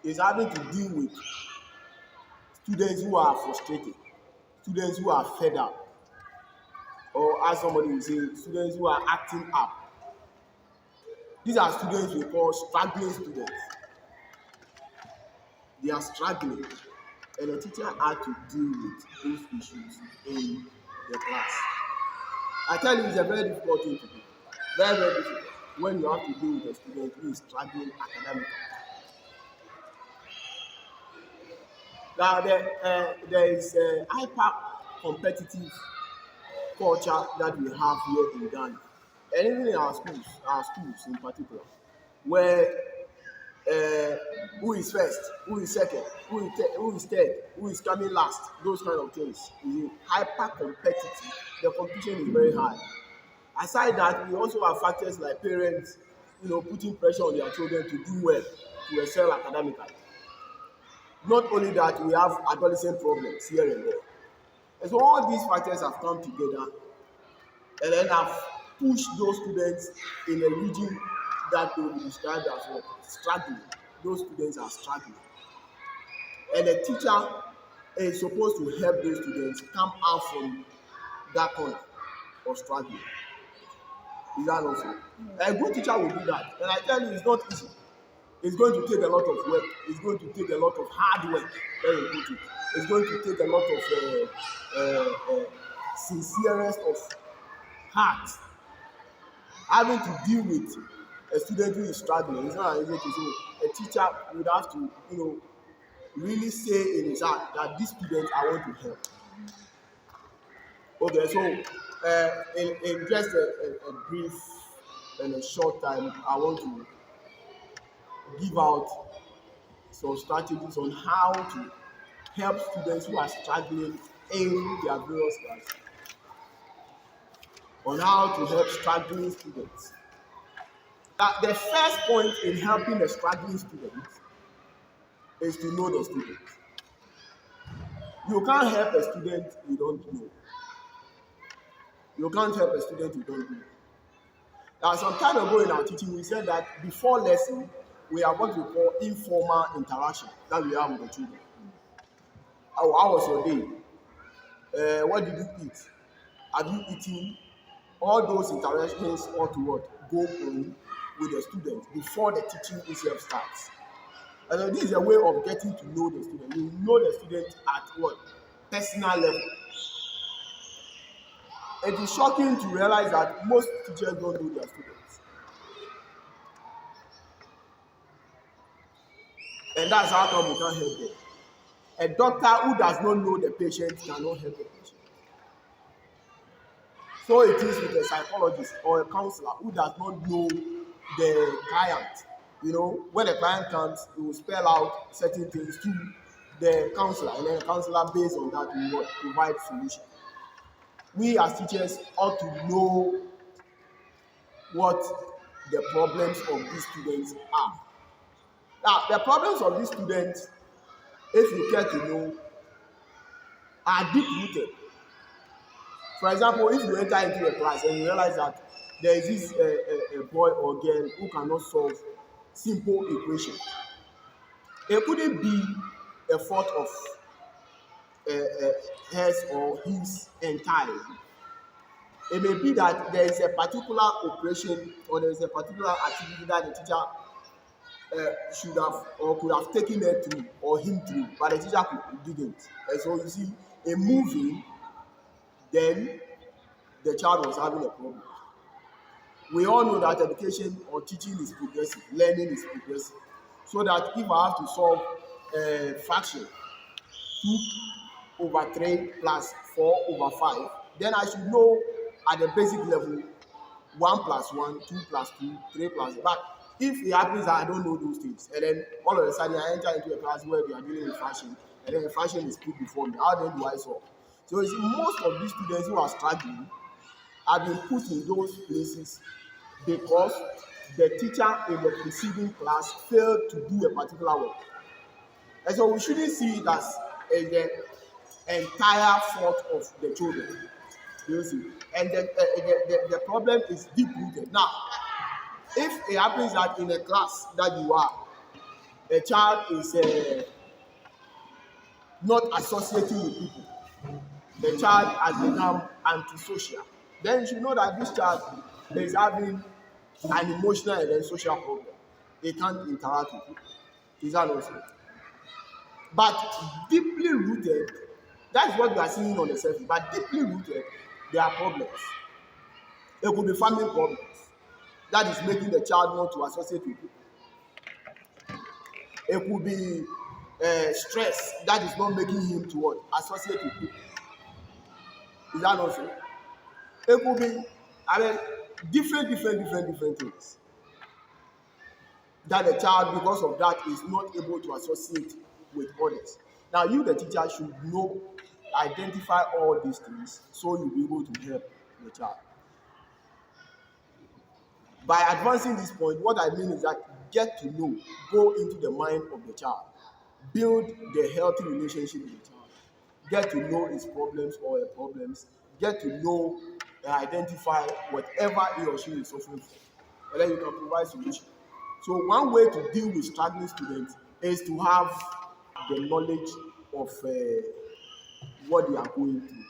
is having to deal with students who are frustrated, students who are fed up, or as somebody will say, students who are acting up. These are students we call struggling students. They are struggling, and the teacher had to deal with those issues in the class. I tell you, it's a very difficult thing to do. Very, very difficult when you have to deal with a student who is struggling academically. Now, there is a hyper competitive culture that we have here in Ghana, and even in our schools in particular, where who is first, who is second, who is third, who is coming last, those kind of things. Is hyper competitive. The competition is very high. Aside that, we also have factors like parents, putting pressure on their children to do well, to excel academically. Not only that, we have adolescent problems here and there. And so all these factors have come together and then have pushed those students in a region that they will be described as what? Struggling. Those students are struggling. And the teacher is supposed to help those students come out from that corner of struggling. Is that also? A good teacher will do that. And I tell you, it's not easy. It's going to take a lot of work. It's going to take a lot of hard work. Very important. It's going to take a lot of sincereness of heart. Having to deal with a student who is struggling, it's not easy to do. A teacher would have to, really say in his heart that this student I want to help. Okay, so in just a brief and a short time, I want to give out some strategies on how to help students who are struggling in their various classes. On how to help struggling students. Now, the first point in helping the struggling students is to know the student. You can't help a student you don't know. You can't help a student you don't know. Now, some time ago in our teaching, we said that before lesson, we have what we call informal interaction that we have with the children. How was your day? What did you eat? Have you eaten? All those interactions ought to what? Go on with the students before the teaching itself starts. And so this is a way of getting to know the student. You know the student at what? Personal level. It is shocking to realize that most teachers don't know their students. And that's how come we can't help them. A doctor who does not know the patient cannot help the patient. So it is with a psychologist or a counselor who does not know the client. When the client comes, he will spell out certain things to the counselor, and then the counselor, based on that, will provide solution. We as teachers ought to know what the problems of these students are. Now, the problems of these students, if you care to know, are deep-rooted. For example, if you enter into a class and you realize that there is this a boy or girl who cannot solve simple equation, it couldn't be a fault of hers or his entirely. It may be that there is a particular operation or there is a particular activity that the teacher should have or could have taken her through or him through, but the teacher didn't. And so you see, in moving, then the child was having a problem. We all know that education or teaching is progressive, learning is progressive. So that if I have to solve a fraction, 2/3 plus 4/5, then I should know at the basic level 1 plus 1, 2 plus 2, 3 plus. But if it happens that I don't know those things, and then all of a sudden I enter into a class where we are dealing with fraction, and then the fraction is put before me, how then do I solve? So you see, most of these students who are struggling have been put in those places because the teacher in the preceding class failed to do a particular work. And so we shouldn't see it as the entire fault of the children. You see, and the problem is deep rooted. Now, if it happens that in a class that you are, a child is not associating with people, the child has become antisocial, then you should know that this child is having an emotional and then social problem. They can't interact with people. Is that also? But deeply rooted, that's what we are seeing on the surface. But deeply rooted, there are problems. It could be family problems that is making the child not to associate with people. It could be stress that is not making him to what? Associate with people. Is that not so? It could be, I mean, different things that the child, because of that, is not able to associate with others. Now, you, the teacher, should know, identify all these things so you'll be able to help the child. By advancing this point, what I mean is that get to know, go into the mind of the child, build the healthy relationship with the child, get to know his problems or her problems, get to know and identify whatever he or she is suffering from, and then you can provide solution. So one way to deal with struggling students is to have the knowledge of what they are going through.